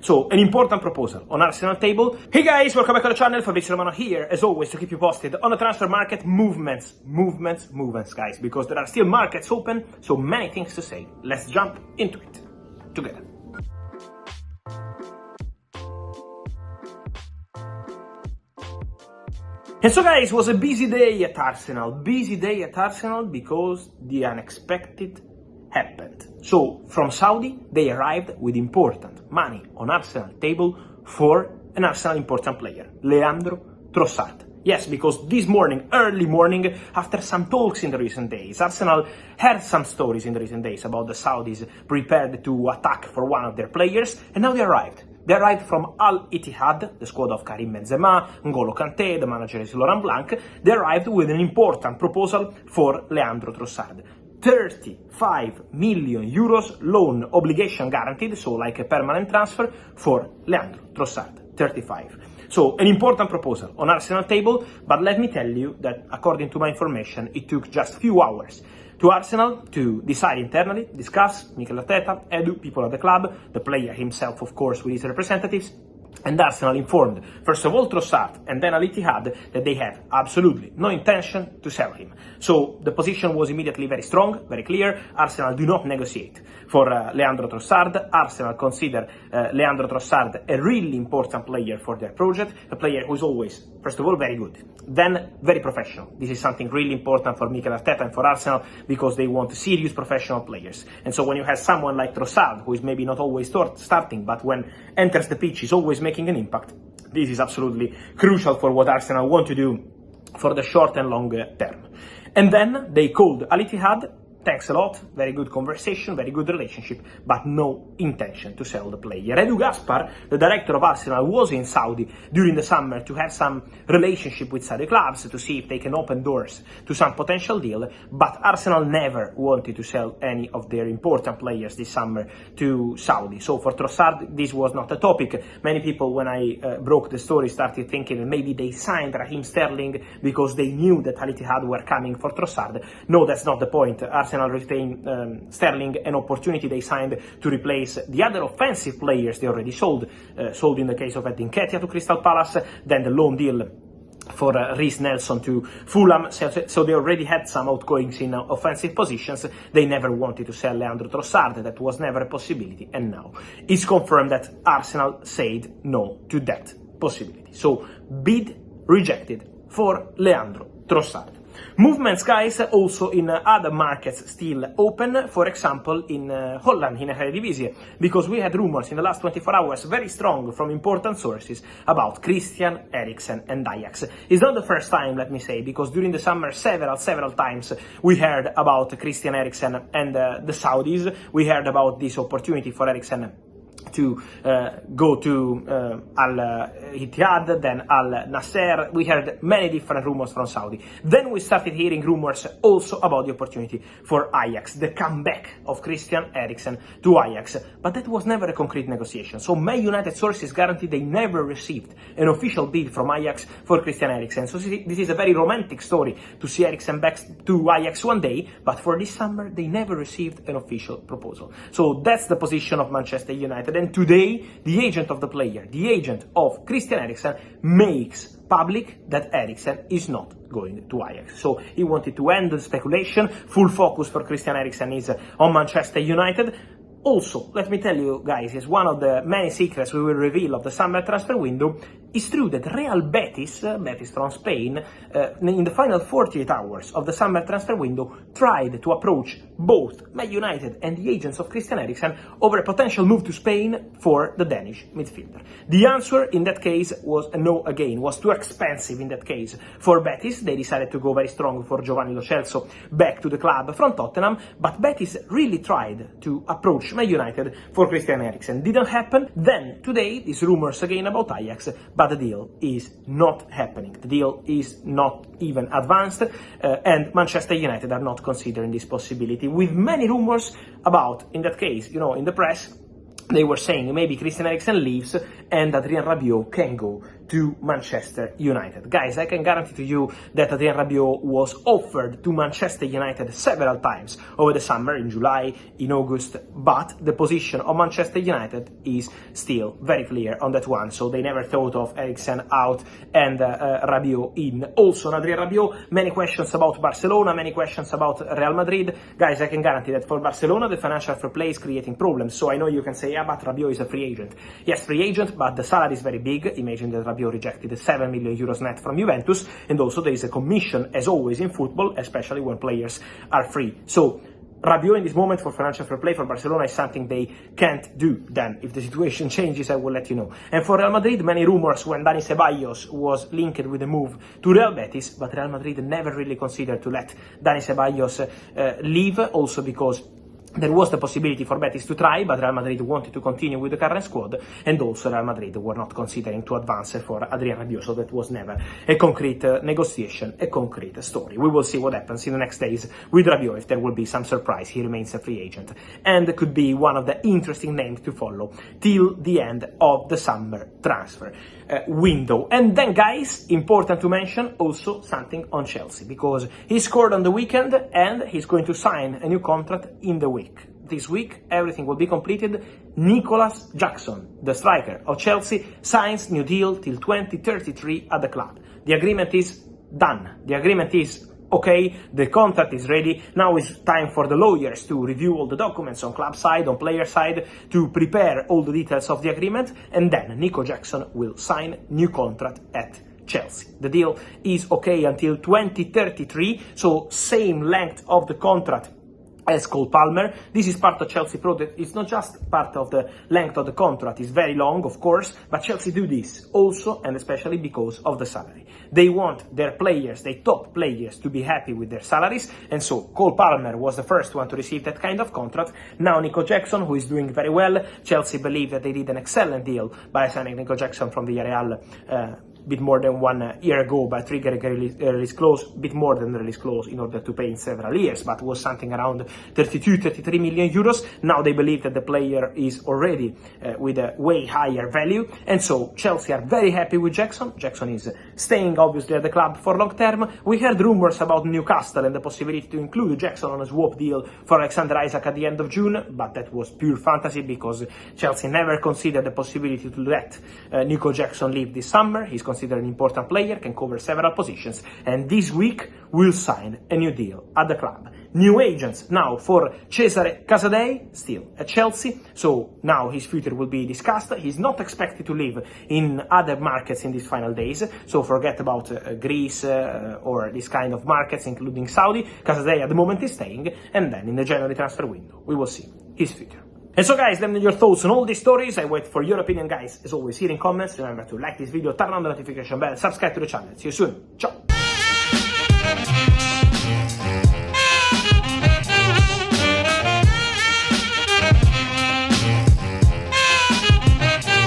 So, an important proposal on Arsenal table. Hey guys, welcome back to the channel. Fabrizio Romano here, as always, to keep you posted on the transfer market movements, guys, because there are still markets open, so many things to say. Let's jump into it together. And so guys, it was a busy day at Arsenal because the unexpected happened. So, from Saudi, they arrived with important money on Arsenal table for an Arsenal important player, Leandro Trossard. Yes, because this morning, early morning, after some talks in the recent days, Arsenal heard some stories in the recent days about the Saudis prepared to attack for one of their players, and now they arrived. They arrived from Al Ittihad, the squad of Karim Benzema, N'Golo Kanté, the manager is Laurent Blanc. They arrived with an important proposal for Leandro Trossard. 35 million euros loan obligation guaranteed, so like a permanent transfer for Leandro Trossard. 35. So, an important proposal on Arsenal table, but let me tell you that according to my information, it took just few hours to Arsenal to decide internally, discuss, Mikel Arteta, Edu, people at the club, the player himself, of course, with his representatives, and Arsenal informed, first of all, Trossard, and then Al Ittihad, that they have absolutely no intention to sell him. So the position was immediately very strong, very clear. Arsenal do not negotiate for Leandro Trossard. Arsenal consider Leandro Trossard a really important player for their project, a player who is always, first of all, very good, then very professional. This is something really important for Mikel Arteta and for Arsenal, because they want serious professional players. And so when you have someone like Trossard, who is maybe not always starting, but when enters the pitch is always making an impact, this is absolutely crucial for what Arsenal want to do for the short and long term. And then they called Al Ittihad. Thanks a lot, very good conversation, very good relationship, but no intention to sell the player. Edu Gaspar, the director of Arsenal, was in Saudi during the summer to have some relationship with Saudi clubs to see if they can open doors to some potential deal, but Arsenal never wanted to sell any of their important players this summer to Saudi. So for Trossard, this was not a topic. Many people, when I broke the story, started thinking that maybe they signed Raheem Sterling because they knew that Al Ittihad were coming for Trossard. No, that's not the point. Arsenal retained Sterling, an opportunity they signed to replace the other offensive players they already sold in the case of Edin Nketiah to Crystal Palace, then the loan deal for Reece Nelson to Fulham, so they already had some outgoings in offensive positions. They never wanted to sell Leandro Trossard, that was never a possibility, and now it's confirmed that Arsenal said no to that possibility. So, bid rejected for Leandro Trossard. Movements, guys, also in other markets still open, for example in Holland, in Eredivisie, because we had rumors in the last 24 hours, very strong from important sources, about Christian Eriksen and Ajax. It's not the first time, let me say, because during the summer several times we heard about Christian Eriksen and the Saudis. We heard about this opportunity for Eriksen to go to Al Ittihad, then Al Nasser. We heard many different rumors from Saudi. Then we started hearing rumors also about the opportunity for Ajax, the comeback of Christian Eriksen to Ajax. But that was never a concrete negotiation. So Man United sources guaranteed they never received an official bid from Ajax for Christian Eriksen. So this is a very romantic story to see Eriksen back to Ajax one day, but for this summer they never received an official proposal. So that's the position of Manchester United. And today, the agent of the player, the agent of Christian Eriksen, makes public that Eriksen is not going to Ajax. So he wanted to end the speculation. Full focus for Christian Eriksen is on Manchester United. Also, let me tell you guys, is one of the many secrets we will reveal of the summer transfer window. It's true that Real Betis from Spain, in the final 48 hours of the summer transfer window, tried to approach both Man United and the agents of Christian Eriksen over a potential move to Spain for the Danish midfielder. The answer in that case was a no again, was too expensive in that case for Betis. They decided to go very strong for Giovanni Lo Celso back to the club from Tottenham, but Betis really tried to approach Man United for Christian Eriksen. Didn't happen. Then today, these rumors again about Ajax, but the deal is not happening. The deal is not even advanced, and Manchester United are not considering this possibility, with many rumors about, in that case, in the press, they were saying maybe Christian Eriksen leaves and Adrien Rabiot can go to Manchester United. Guys, I can guarantee to you that Adrien Rabiot was offered to Manchester United several times over the summer, in July, in August, but the position of Manchester United is still very clear on that one, so they never thought of Eriksen out and Rabiot in. Also, Adrien Rabiot, many questions about Barcelona, many questions about Real Madrid. Guys, I can guarantee that for Barcelona, the financial fair play is creating problems, so I know you can say, yeah, but Rabiot is a free agent. Yes, free agent, but the salary is very big. Imagine that Rabiot rejected 7 million euros net from Juventus, and also there is a commission, as always in football, especially when players are free. So Rabiot in this moment for financial fair play for Barcelona is something they can't do. Then, if the situation changes, I will let you know. And for Real Madrid, many rumors when Dani Ceballos was linked with the move to Real Betis, but Real Madrid never really considered to let Dani Ceballos leave, also because there was the possibility for Betis to try, but Real Madrid wanted to continue with the current squad, and also Real Madrid were not considering to advance for Adrien Rabiot, so that was never a concrete negotiation, a concrete story. We will see what happens in the next days with Rabiot, if there will be some surprise. He remains a free agent, and could be one of the interesting names to follow till the end of the summer transfer window. And then, guys, important to mention also something on Chelsea, because he scored on the weekend and he's going to sign a new contract in the week. This week, everything will be completed. Nicolas Jackson, the striker of Chelsea, signs new deal till 2033 at the club. The agreement is done. The agreement is okay, the contract is ready. Now it's time for the lawyers to review all the documents on club side, on player side, to prepare all the details of the agreement, and then Nico Jackson will sign new contract at Chelsea. The deal is okay until 2033, so same length of the contract as Cole Palmer. This is part of Chelsea project. It's not just part of the length of the contract. It's very long, of course, but Chelsea do this also and especially because of the salary. They want their players, their top players, to be happy with their salaries, and so Cole Palmer was the first one to receive that kind of contract. Now Nico Jackson, who is doing very well. Chelsea believe that they did an excellent deal by signing Nico Jackson from the Villarreal bit more than 1 year ago by triggering a release clause, bit more than the release clause in order to pay in several years, but was something around 33 million euros. Now they believe that the player is already with a way higher value, and so Chelsea are very happy with Jackson. Jackson is staying obviously at the club for long term. We heard rumors about Newcastle and the possibility to include Jackson on a swap deal for Alexander Isak at the end of June, but that was pure fantasy because Chelsea never considered the possibility to let Nico Jackson leave this summer. He's considered an important player, can cover several positions, and this week will sign a new deal at the club. New agents now for Cesare Casadei, still at Chelsea, so now his future will be discussed. He's not expected to live in other markets in these final days, so forget about Greece or this kind of markets, including Saudi. Casadei at the moment is staying, and then in the January transfer window, we will see his future. And so, guys, let me know your thoughts on all these stories. I wait for your opinion, guys, as always, here in comments. Remember to like this video, turn on the notification bell, subscribe to the channel. See you soon. Ciao!